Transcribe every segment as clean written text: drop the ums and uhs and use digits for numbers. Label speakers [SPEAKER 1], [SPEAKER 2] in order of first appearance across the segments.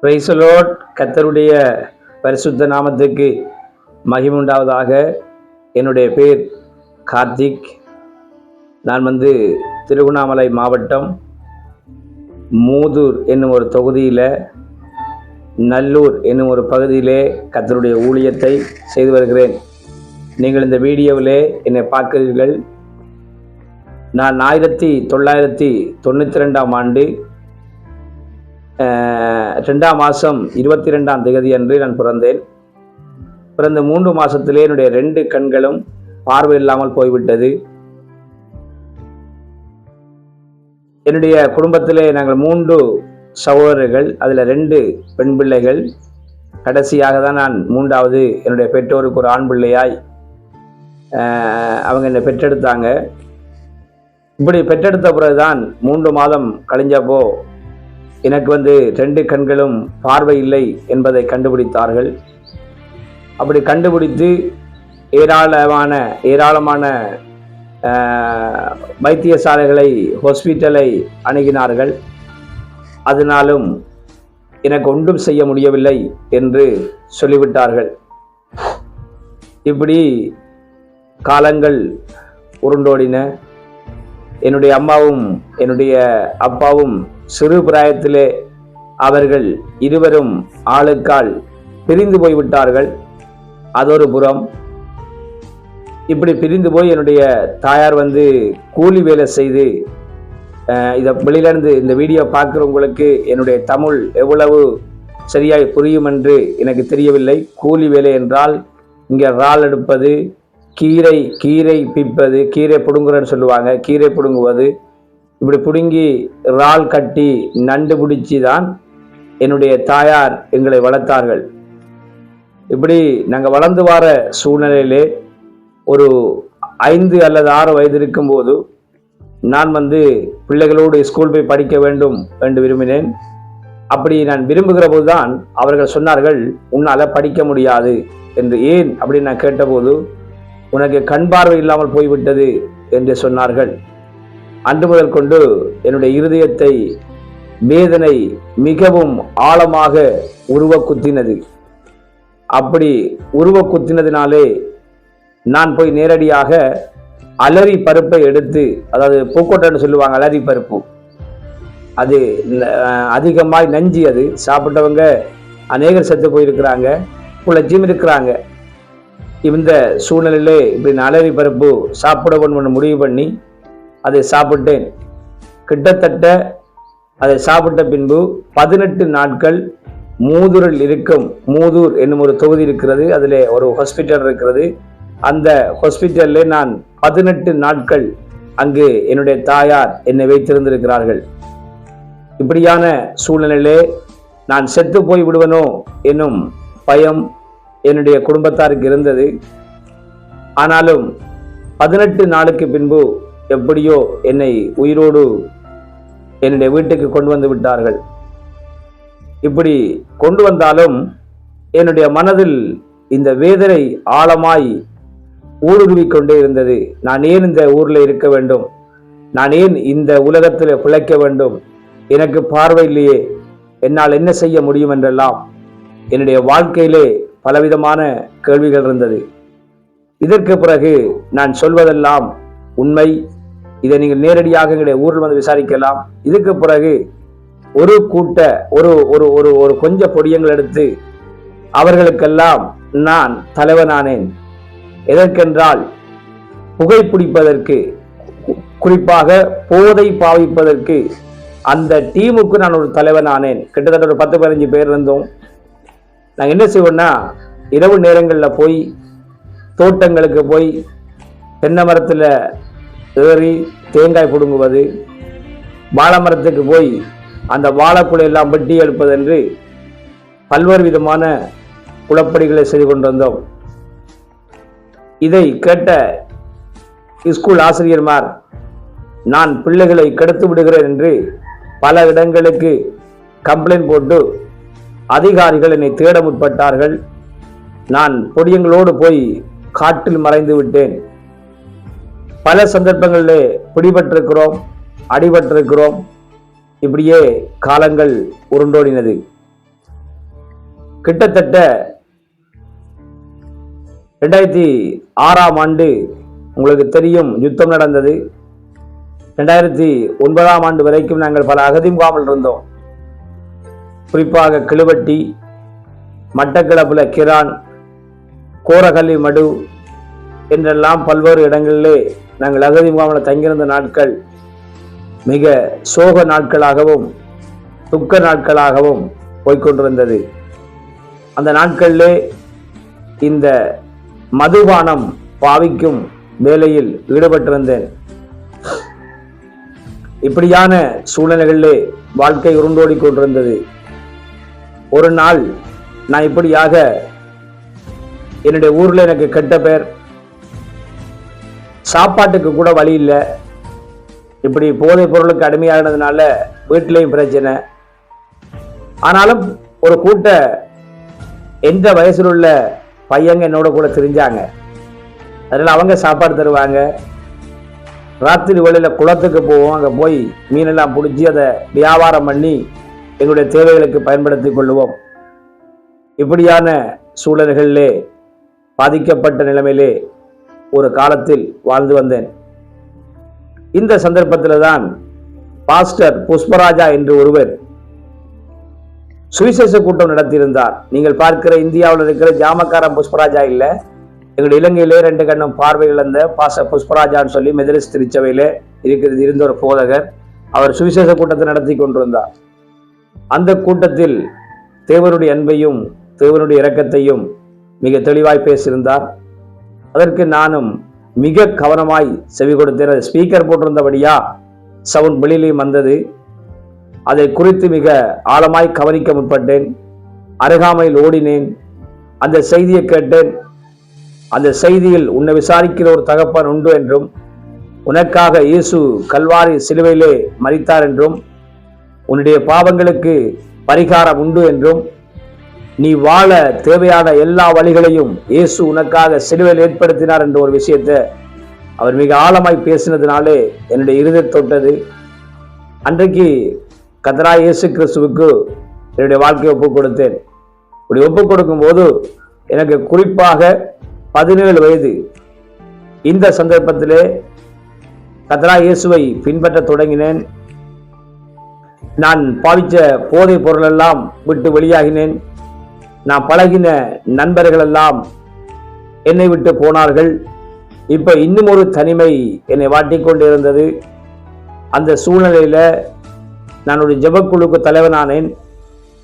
[SPEAKER 1] Praise the Lord. கர்த்தருடைய பரிசுத்த நாமத்துக்கு மகிமுண்டாவதாக. என்னுடைய பேர் கார்த்திக். நான் திருவண்ணாமலை மாவட்டம் மூதூர் என்னும் ஒரு தொகுதியில், நல்லூர் என்னும் ஒரு பகுதியிலே கர்த்தருடைய ஊழியத்தை செய்து வருகிறேன். நீங்கள் இந்த வீடியோவிலே என்னை பார்க்கிறீர்கள். நான் 1992 ஆண்டு 2ஆம் மாதம் 22ஆம் தேதி அன்று நான் பிறந்தேன். பிறந்த 3 மாதத்திலே என்னுடைய 2 கண்களும் பார்வை இல்லாமல் போய்விட்டது. என்னுடைய குடும்பத்திலே நாங்கள் 3 சகோதரர்கள், அதில் 2 பெண் பிள்ளைகள். கடைசியாக தான் நான் 3வது என்னுடைய பெற்றோருக்கு ஒரு ஆண் பிள்ளையாய் அவங்க என்னை பெற்றெடுத்தாங்க. இப்படி பெற்றெடுத்த பிறகுதான் 3 மாதம் கழிஞ்சப்போ எனக்கு 2 கண்களும் பார்வை இல்லை என்பதை கண்டுபிடித்தார்கள். அப்படி கண்டுபிடித்து ஏராளமான வைத்தியசாலைகளை, ஹாஸ்பிட்டலை அணுகினார்கள். அதனாலும் எனக்கு ஒன்றும் செய்ய முடியவில்லை என்று சொல்லிவிட்டார்கள். இப்படி காலங்கள் உருண்டோடின. என்னுடைய அம்மாவும் என்னுடைய அப்பாவும் சிறு பிராயத்திலே அவர்கள் இருவரும் ஆளுக்கால் பிரிந்து போய்விட்டார்கள். அதொரு புறம். இப்படி பிரிந்து போய் என்னுடைய தாயார் கூலி வேலை செய்து, இதை வெளியிலிருந்து இந்த வீடியோ பார்க்குறவங்களுக்கு என்னுடைய தமிழ் எவ்வளவு சரியாய் புரியும் என்று எனக்கு தெரியவில்லை. கூலி வேலை என்றால் இங்கே இறால் எடுப்பது, கீரை பிப்பது, கீரை பிடுங்குறன்னு சொல்லுவாங்க, கீரை பிடுங்குவது. இப்படி பிடுங்கி இறால் கட்டி நண்டு பிடிச்சி தான் என்னுடைய தாயார் எங்களை வளர்த்தார்கள். இப்படி நாங்கள் வளர்ந்து வர சூழ்நிலையிலே ஒரு 5 அல்லது 6 வயது இருக்கும்போது நான் பிள்ளைகளோடு ஸ்கூல் போய் படிக்க வேண்டும் என்று விரும்பினேன். அப்படி நான் விரும்புகிற போது தான் அவர்கள் சொன்னார்கள், உன்னால் படிக்க முடியாது என்று. ஏன் அப்படின்னு நான் கேட்டபோது, உனக்கு கண் பார்வை இல்லாமல் போய்விட்டது என்று சொன்னார்கள். அன்று முதல் கொண்டு என்னுடைய இருதயத்தை வேதனை மிகவும் ஆழமாக உருவ குத்தினது. அப்படி உருவ குத்தினதினாலே நான் போய் நேரடியாக அலரி பருப்பை எடுத்து, அதாவது பூக்கொட்டைன்னு சொல்லுவாங்க, அலரி பருப்பு, அது அதிகமாய் நஞ்சி, அது சாப்பிட்டவங்க அநேகர் செத்து போயிருக்கிறாங்க, புலட்சியும் இருக்கிறாங்க. இந்த சூழ்நிலையிலே இப்படி நான் அலரி பருப்பு சாப்பிட வேண்டும் முடிவு பண்ணி அதை சாப்பிட்டேன். கிட்டத்தட்ட அதை சாப்பிட்ட பின்பு 18 நாட்கள் மூதூரில் இருக்கும், மூதூர் என்னும் ஒரு தொகுதி இருக்கிறது, அதில் ஒரு ஹாஸ்பிட்டல் இருக்கிறது. அந்த ஹாஸ்பிட்டலில் நான் 18 நாட்கள் அங்கு என்னுடைய தாயார் என்னை வைத்திருந்திருக்கிறார்கள். இப்படியான சூழ்நிலையிலே நான் செத்து போய் விடுவனோ என்னும் பயம் என்னுடைய குடும்பத்தாருக்கு இருந்தது. ஆனாலும் 18 நாளுக்கு பின்பு எப்படியோ என்னை உயிரோடு என்னுடைய வீட்டுக்கு கொண்டு வந்து விட்டார்கள். இப்படி கொண்டு வந்தாலும் என்னுடைய மனதில் இந்த வேதனை ஆழமாய் ஊடுருவிக் கொண்டே இருந்தது. நான் ஏன் இந்த ஊரில் இருக்க வேண்டும்? நான் ஏன் இந்த உலகத்தில் பிழைக்க வேண்டும்? எனக்கு பார்வை இல்லையே, என்னால் என்ன செய்ய முடியும் என்றெல்லாம் என்னுடைய வாழ்க்கையிலே பலவிதமான கேள்விகள் இருந்தது. இதற்கு பிறகு நான் சொல்வதெல்லாம் உண்மை. இதை நீங்கள் நேரடியாக எங்களுடைய ஊரில் விசாரிக்கலாம். இதுக்கு பிறகு ஒரு கொஞ்சம் பொடியங்கள் எடுத்து அவர்களுக்கெல்லாம் நான் தலைவனானேன். எதற்கென்றால் புகைப்பிடிப்பதற்கு, குறிப்பாக போதை பாவிப்பதற்கு அந்த டீமுக்கு நான் ஒரு தலைவனானேன். கிட்டத்தட்ட ஒரு 10-15 பேர் இருந்தோம். நாங்கள் என்ன செய்வோம்னா, இரவு நேரங்களில் போய் தோட்டங்களுக்கு போய் தென்னை மரத்தில் ஏறி தேங்காய் பிடுங்குவது, வாழை மரத்துக்கு போய் அந்த வாழைக்குலையெல்லாம் வெட்டி எடுப்பது என்று பல்வேறு விதமான குழப்படிகளை செய்து கொண்டு வந்தோம். இதை கேட்ட ஸ்கூல் ஆசிரியர்மார் நான் பிள்ளைகளை கெடுத்து விடுகிறேன் என்று பல இடங்களுக்கு கம்ப்ளைண்ட் போட்டு அதிகாரிகள் என்னை தேட முற்பட்டார்கள். நான் பொடியங்களோடு போய் காட்டில் மறைந்து விட்டேன். பல சந்தர்ப்பங்களிலே பிடிபட்டிருக்கிறோம், அடிபட்டிருக்கிறோம். இப்படியே காலங்கள் உருண்டோடினது. கிட்டத்தட்ட 2006 உங்களுக்கு தெரியும், யுத்தம் நடந்தது. 2009 வரைக்கும் நாங்கள் பல அகதி முகாமில் இருந்தோம். குறிப்பாக கிளுவட்டி, மட்டக்களப்புல கிரான், கோரகல்லி மடு என்றெல்லாம் பல்வேறு இடங்களிலே நாங்கள் அகதி முகாமில் தங்கியிருந்த நாட்கள் மிக சோக நாட்களாகவும் துக்க நாட்களாகவும் போய்கொண்டிருந்தது. அந்த நாட்களிலே இந்த மதுபானம் பாவிக்கும் வேலையில் ஈடுபட்டிருந்தேன். இப்படியான சூழ்நிலைகளிலே வாழ்க்கை உருண்டோடி கொண்டிருந்தது. ஒரு நாள் நான் இப்படியாக என்னுடைய ஊர்ல எனக்கு கெட்ட பேர், சாப்பாட்டுக்கு கூட வழி இல்லை, இப்படி போதைப் பொருளுக்கு அடிமையானதுனால வீட்டிலையும் பிரச்சனை. ஆனாலும் ஒரு கூட்ட எந்த வயசில் உள்ள பையங்க என்னோட கூட தெரிஞ்சாங்க. அதனால அவங்க சாப்பாடு தருவாங்க. ராத்திரி வேளையில் குளத்துக்கு போவோம். அங்கே போய் மீனெல்லாம் பிடிச்சி அதை வியாபாரம் பண்ணி எங்களுடைய தேவைகளுக்கு பயன்படுத்தி கொள்ளுவோம். இப்படியான சூழல்களிலே பாதிக்கப்பட்ட நிலைமையிலே ஒரு காலத்தில் வாழ்ந்து வந்தேன். இந்த சந்தர்ப்பத்தில் தான் பாஸ்டர் புஷ்பராஜா என்று ஒருவர் சுவிசேஷ கூட்டம் நடத்தியிருந்தார். நீங்கள் பார்க்கிற இந்தியாவில் இருக்கிற ஜாமக்காரன் புஷ்பராஜா இல்லை, எங்களுடைய இலங்கையிலே 2 கண்ணும் பார்வை இழந்த பாஸ்டர் புஷ்பராஜான்னு சொல்லி மெதலிஸ்ட் திருச்சபையிலே இருந்த ஒரு போதகர். அவர் சுவிசேஷ கூட்டத்தை நடத்தி கொண்டிருந்தார். அந்த கூட்டத்தில் தேவனுடைய அன்பையும் தேவனுடைய இரக்கத்தையும் மிக தெளிவாய் பேசியிருந்தார். அதற்கு நானும் மிக கவனமாய் செவி கொடுத்தேன். அது ஸ்பீக்கர் போட்டிருந்தபடியா சவுண்ட் வெளியிலையும் வந்தது. அதை குறித்து மிக ஆழமாய் கவனிக்க முற்பட்டேன். அருகாமையில் ஓடினேன். அந்த செய்தியை கேட்டேன். அந்த செய்தியில் உன்னை விசாரிக்கிற ஒரு தகப்பன் உண்டு என்றும், உனக்காக இயேசு கல்வாரி சிலுவையிலே மரித்தார் என்றும், உன்னுடைய பாவங்களுக்கு பரிகாரம் உண்டு என்றும், நீ வாழ தேவையான எல்லா வழிகளையும் இயேசு உனக்காக சிலுவையில் ஏற்படுத்தினார் என்ற ஒரு விஷயத்தை அவர் மிக ஆழமாய் பேசினதுனாலே என்னுடைய இருதயம் தொட்டது. அன்றைக்கு கர்த்தராகிய இயேசு கிறிஸ்துவுக்கு என்னுடைய வாழ்க்கையை ஒப்புக் கொடுத்தேன். இப்படி ஒப்புக் கொடுக்கும் போது எனக்கு குறிப்பாக 17 வயது. இந்த சந்தர்ப்பத்திலே கர்த்தராகிய இயேசுவை பின்பற்ற தொடங்கினேன். நான் பாவிச்ச போதை பொருள் எல்லாம் விட்டு வெளியாகினேன். நான் பழகின நண்பர்கள் எல்லாம் என்னை விட்டு போனார்கள். இப்ப இன்னும் ஒரு தனிமை என்னை வாட்டிக்கொண்டு இருந்தது. அந்த சூழ்நிலையில நான் ஒரு ஜெபக்குழுக்கு தலைவனானேன்.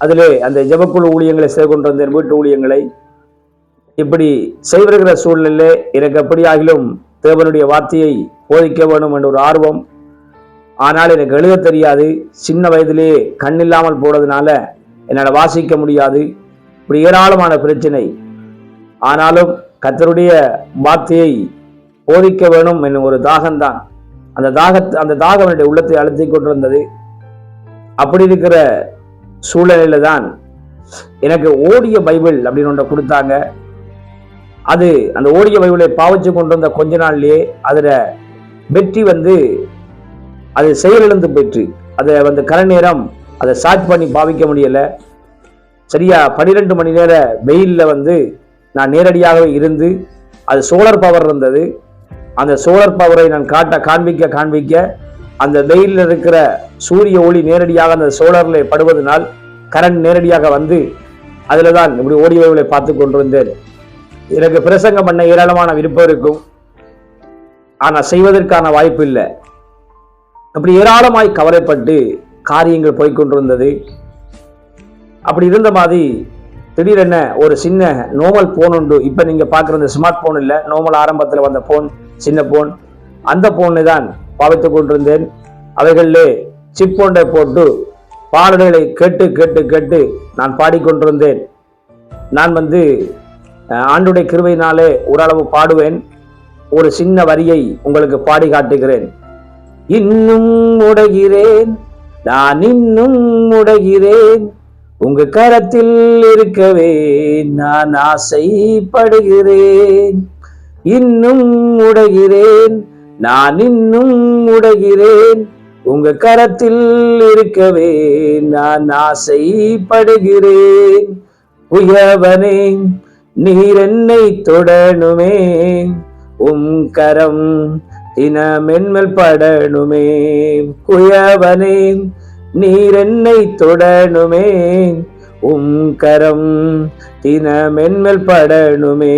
[SPEAKER 1] அதிலே அந்த ஜெபக்குழு ஊழியங்களை செய்து கொண்டு வந்தேன், வீட்டு ஊழியங்களை. இப்படி செய்திருக்கிற சூழ்நிலையிலே எனக்கு எப்படியாகிலும் தேவனுடைய வார்த்தையை போதிக்க வேண்டும் என்ற ஒரு ஆர்வம். ஆனால் எனக்கு எழுத தெரியாது. சின்ன வயதிலேயே கண்ணில்லாமல் போனதுனால என்னால் வாசிக்க முடியாது. இப்படி ஏராளமான பிரச்சனை. ஆனாலும் கர்த்தருடைய வார்த்தையை போதிக்க வேணும் என்னும் ஒரு தாகம்தான். அந்த தாகம் என்னுடைய உள்ளத்தை அழுத்திக் கொண்டிருந்தது. அப்படி இருக்கிற சூழ்நிலையில தான் எனக்கு ஓடிய பைபிள் அப்படின்னு ஒன்றை கொடுத்தாங்க. அது அந்த ஓடிய பைபிளை பாவிச்சு கொண்டு வந்த கொஞ்ச நாள்லயே அதுல வெற்றி அது செயலிழந்து போயிற்று. அதை கரை நேரம் அதை சார்ஜ் பண்ணி பாவிக்க முடியல. சரியா 12 மணி நேர வெயில்ல நான் நேரடியாகவே இருந்து, அது சோலார் பவர் இருந்தது. அந்த சோலார் பவரை நான் காண்பிக்க அந்த வெயிலில் இருக்கிற சூரிய ஒளி நேரடியாக அந்த சோலார்ல படுவதனால் கரண்ட் நேரடியாக அதுல தான் இப்படி ஓடிய பைபிளை பார்த்து கொண்டிருந்தேன். எனக்கு பிரசங்கம் பண்ண ஏராளமான விருப்பம் இருக்கும், ஆனா செய்வதற்கான வாய்ப்பு இல்லை. அப்படி ஏராளமாய் கவலைப்பட்டு காரியங்கள் போய்கொண்டிருந்தது. அப்படி இருந்த மாதிரி திடீரென ஒரு சின்ன நோமல் போன் உண்டு. இப்ப நீங்க பாக்குற இந்த ஸ்மார்ட் போன் இல்ல, நோமல் ஆரம்பத்தில் வந்த போன், சின்ன போன். அந்த போனை தான் பாவித்துக் கொண்டிருந்தேன். அவைகளிலே சிப் ஒன்றை போட்டு பாடல்களை கேட்டு நான் பாடிக்கொண்டிருந்தேன். நான் ஆண்டுடைய கிருபையினாலே ஓரளவு பாடுவேன். ஒரு சின்ன வரியை உங்களுக்கு பாடி காட்டுகிறேன். இன்னும் உடைகிறேன், நான் இன்னும் உடைகிறேன், உங்க கரத்தில் இருக்கவே நான் ஆசைப்படுகிறேன். இன்னும் உடைகிறேன், நான் இன்னும் உடைகிறேன், உங்க கரத்தில் இருக்கவே நான் ஆசைப்படுகிறேன். குயவனே நீர் என்னை தொடணுமே, கரம் தினமென்மேல் படணுமே. குயவனே நீர் என்னை தொடணுமே, கரம் தினமென்மேல் படணுமே.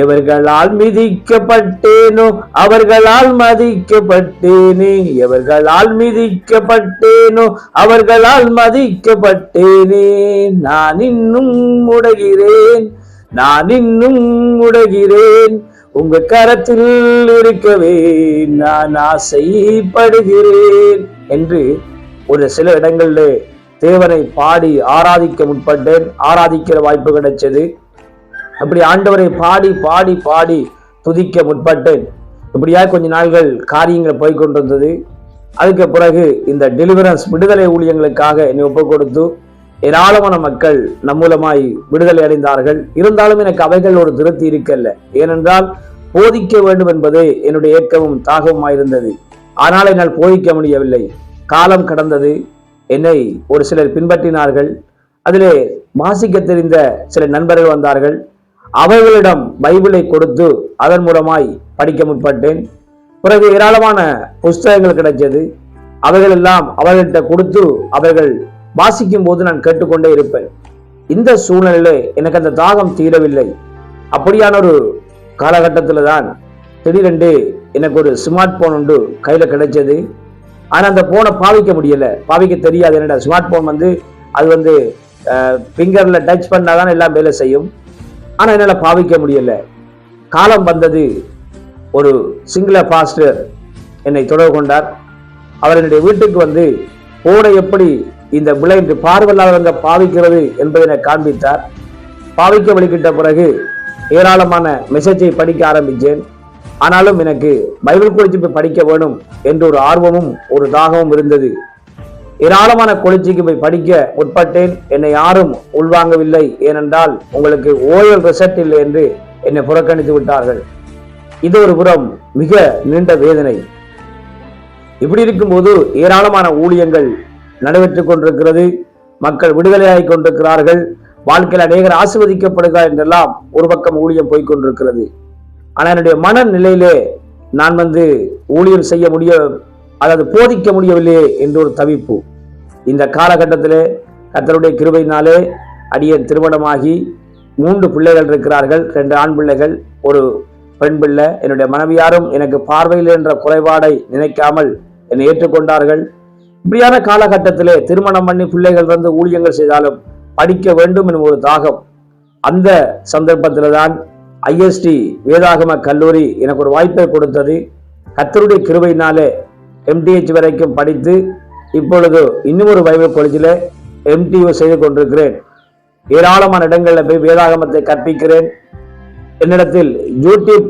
[SPEAKER 1] எவர்களால் மிதிக்கப்பட்டேனோ அவர்களால் மதிக்கப்பட்டேனே, எவர்களால் மிதிக்கப்பட்டேனோ அவர்களால் மதிக்கப்பட்டேனே. நான் இன்னும் முடகிறேன், நான் இன்னும் முடகிறேன், உங்க கரத்தில் இருக்கவே நான் ஆசைப்படுகிறேன் என்று ஒரு சில இடங்களில் தேவனை பாடி ஆராதிக்க முற்பட்டேன். ஆராதிக்கிற வாய்ப்பு கிடைச்சது. அப்படி ஆண்டவரை பாடி பாடி பாடி துதிக்க முற்பட்டேன். இப்படியா கொஞ்ச நாள்கள் காரியங்கள் போய்கொண்டிருந்தது. அதுக்கு பிறகு இந்த டெலிவரன்ஸ் விடுதலை ஊழியங்களுக்காக என்னை ஒப்புக் கொடுத்து ஏராளமான மக்கள் நம் மூலமாய் விடுதலை அடைந்தார்கள். இருந்தாலும் எனக்கு அவைகள் ஒரு திருப்தி இருக்கல்ல. ஏனென்றால் போதிக்க வேண்டும் என்பதே என்னுடைய ஏக்கமும் தாகவுமாயிருந்தது. ஆனால் என்னால் போதிக்க முடியவில்லை. காலம் கடந்தது. என்னை ஒரு சிலர் பின்பற்றினார்கள். அதிலே வாசிக்க தெரிந்த சில நண்பர்கள் வந்தார்கள். அவர்களிடம் பைபிளை கொடுத்து அதன் மூலமாய் படிக்க முற்பட்டேன். பிறகு ஏராளமான புஸ்தகங்கள் கிடைச்சது. அவைகள் எல்லாம் அவர்கள்ட்ட கொடுத்து அவர்கள் வாசிக்கும் போது நான் கேட்டுக்கொண்டே இருப்பேன். இந்த சூழ்நிலையில எனக்கு அந்த தாகம் தீரவில்லை. அப்படியான ஒரு காலகட்டத்தில் தான் திடீரென்று எனக்கு ஒரு ஸ்மார்ட் போன் ஒன்று கையில கிடைச்சது. ஆனா அந்த போனை பாவிக்க முடியல, பாவிக்க தெரியாது. என்னடா ஸ்மார்ட் போன் அது ஃபிங்கர்ல டச் பண்ணாதான் எல்லாம் வேலை செய்யும். ஆனா என்னால பாவிக்க முடியல. காலம் வந்தது. ஒரு சிங்கள பாஸ்டர் என்னை தொடர்பு கொண்டார். அவர் என்னுடைய வீட்டுக்கு போனை எப்படி இந்த பிளைண்ட் பார்வையாளங்க பாவிக்கிறது என்பதை காண்பித்தார். பாவிக்க வழிகிட்ட பிறகு ஏராளமான மெசேஜை படிக்க ஆரம்பித்தேன். ஆனாலும் எனக்கு பைபிள் குறித்து போய் படிக்க வேணும் என்ற ஒரு ஆர்வமும் ஒரு தாகமும் இருந்தது. ஏராளமான கொளிச்சிக்கு போய் படிக்க முற்பட்டேன். என்னை யாரும் உள்வாங்கவில்லை. ஏனென்றால் உங்களுக்கு ஓயல் ரிசல்ட் இல்லை என்று என்னை புறக்கணித்து விட்டார்கள். இது ஒரு புறம் மிக நீண்ட வேதனை. இப்படி இருக்கும்போது ஏராளமான ஊழியங்கள் நடைபெற்றுக் கொண்டிருக்கிறது. மக்கள் விடுதலையாகி கொண்டிருக்கிறார்கள். வாழ்க்கையில் அநேகர் ஆசீர்வதிக்கப்படுகிறார் என்றெல்லாம் ஒரு பக்கம் ஊழியம் போய்கொண்டிருக்கிறது. ஆனால் என்னுடைய மனநிலையிலே நான் ஊழியம் செய்ய அதாவது போதிக்க முடியவில்லையே என்று ஒரு தவிப்பு. இந்த காலகட்டத்திலே கர்த்தருடைய கிருபையினாலே அடியேன் திருமணமாகி 3 பிள்ளைகள் இருக்கிறார்கள். 2 ஆண் பிள்ளைகள், ஒரு பெண் பிள்ளை. என்னுடைய மனைவியாரும் எனக்கு பார்வையில் என்ற குறைபாடை நினைக்காமல் என்னை ஏற்றுக்கொண்டார்கள். இப்படியான காலகட்டத்திலே திருமணம் பண்ணி பிள்ளைகள் ஊழியங்கள் செய்தாலும் படிக்க வேண்டும் எனும் ஒரு தாகம். அந்த சந்தர்ப்பத்தில் தான் IST வேதாகம கல்லூரி எனக்கு ஒரு வாய்ப்பை கொடுத்தது. கர்த்தருடைய கிருபையினாலே MTH வரைக்கும் படித்து இப்பொழுது இன்னும் ஒரு பைபிள் காலேஜில் MTU செய்து கொண்டிருக்கிறேன். ஏராளமான இடங்களில் போய் வேதாகமத்தை கற்பிக்கிறேன். என்னிடத்தில் யூடியூப்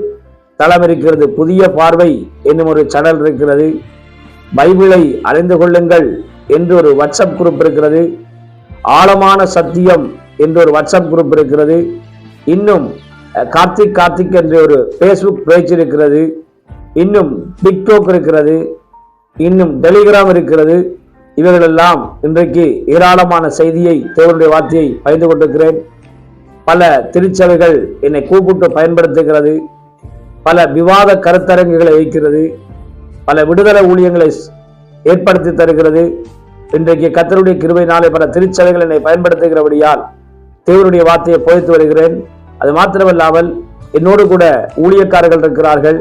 [SPEAKER 1] தளம் இருக்கிறது. புதிய பார்வை என்னும் ஒரு சேனல் இருக்கிறது. பைபிளை அறிந்து கொள்ளுங்கள் என்று ஒரு வாட்ஸ்அப் குரூப் இருக்கிறது. ஆழமான சத்தியம் என்று ஒரு வாட்ஸ்அப் குரூப் இருக்கிறது. இன்னும் கார்த்திக் என்ற ஒரு Facebook பேஜ் இருக்கிறது. இன்னும் டிக்டாக் இருக்கிறது. இன்னும் டெலிகிராம் இருக்கிறது. இவைகளெல்லாம் இன்றைக்கு ஏராளமான செய்தியை, தேவனுடைய வார்த்தையை பகிர்ந்து கொண்டிருக்கிறேன். பல திருச்சபைகள் என்னை கூப்பிட்டு பயன்படுத்துகிறது. பல விவாத கருத்தரங்குகளை வைக்கிறது. பல விடுதலை ஊழியங்களை ஏற்படுத்தி தருகிறது. இன்றைக்கு கர்த்தருடைய கிருபையினாலே பல திருச்சபைகள் என்னை பயன்படுத்துகிறபடியால் தேவனுடைய வார்த்தையை போதித்து வருகிறேன். அது மாத்திரமல்லாமல் என்னோடு கூட ஊழியக்காரர்கள் இருக்கிறார்கள்.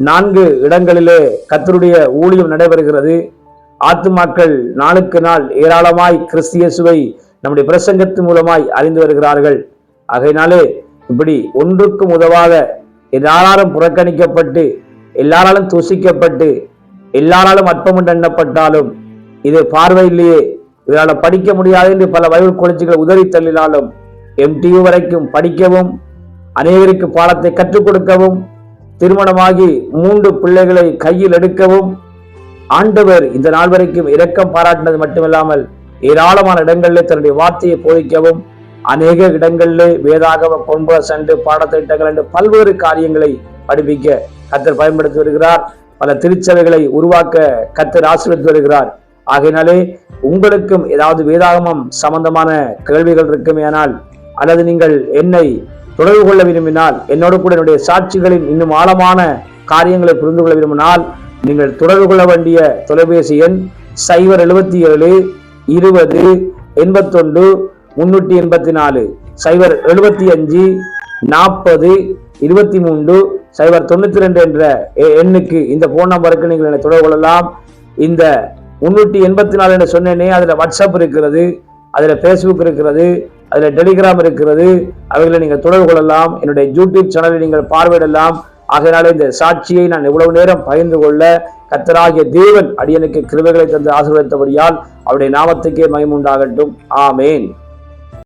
[SPEAKER 1] 4 இடங்களிலே கர்த்தருடைய ஊழியம் நடைபெறுகிறது. ஆத்துமாக்கள் நாளுக்கு நாள் ஏராளமாய் கிறிஸ்து இயேசுவை நம்முடைய பிரசங்கத்தின் மூலமாய் அறிந்து வருகிறார்கள். ஆகையினாலே இப்படி ஒன்றுக்கும் உதவாத, எல்லாராலும் புறக்கணிக்கப்பட்டு, எல்லாராலும் தூசிக்கப்பட்டு, எல்லாராலும் அற்பம் என்று எண்ணப்பட்டாலும், இது பார்வையிலேயே இதனால் படிக்க முடியாது என்று பல பைபிள் காலேஜுகள் உதறி தள்ளினாலும் MTU வரைக்கும் படிக்கவும், அநேகருக்கு பாடத்தை கற்றுக் கொடுக்கவும், திருமணமாகி 3 பிள்ளைகளை கையில் எடுக்கவும் ஆண்டவர் இந்த நாள் வரைக்கும் இரக்கம் பாராட்டினது மட்டுமில்லாமல் ஏராளமான இடங்களிலே தன்னுடைய வார்த்தையை போதிக்கவும், அநேக இடங்களிலே வேதாகம பொன்புல சென்று பாடத்திட்டங்கள் என்று பல்வேறு காரியங்களை படிப்பிக்க கர்த்தர் பயன்படுத்தி வருகிறார். பல திருச்சபைகளை உருவாக்க கர்த்தர் ஆசீர்வதித்து வருகிறார். ஆகையினாலே உங்களுக்கும் ஏதாவது வேதாகமம் சம்பந்தமான கேள்விகள் இருக்குமேயானால் அல்லது நீங்கள் என்னை தொடர்பு கொள்ள விரும்பினால், என்னோடு கூட என்னுடைய சாட்சிகளின் இன்னும் ஆழமான காரியங்களை புரிந்து கொள்ள விரும்பினால், நீங்கள் தொடர்பு கொள்ள வேண்டிய தொலைபேசி எண் 077 20 81 384 075 40 23 092 என்ற எண்ணுக்கு, இந்த போன் நம்பருக்கு நீங்கள் என்னை தொடர்பு கொள்ளலாம். இந்த 384 என்று சொன்னேனே, அதில் வாட்ஸ்அப் இருக்கிறது, அதில் ஃபேஸ்புக் இருக்கிறது, அதில் டெலிகிராம் இருக்கிறது. அவைகளை நீங்கள் தொடர்பு கொள்ளலாம். என்னுடைய யூடியூப் சேனலை நீங்கள் பார்வையிடலாம். ஆகையினால இந்த சாட்சியை நான் இவ்வளவு நேரம் பகிர்ந்து கொள்ள கர்த்தராகிய தேவன் அடியனுக்கு கிருபைகளை தந்து ஆசீர்வதித்தபடியால் அவருடைய நாமத்துக்கே மகிமை உண்டாகட்டும். ஆமேன்.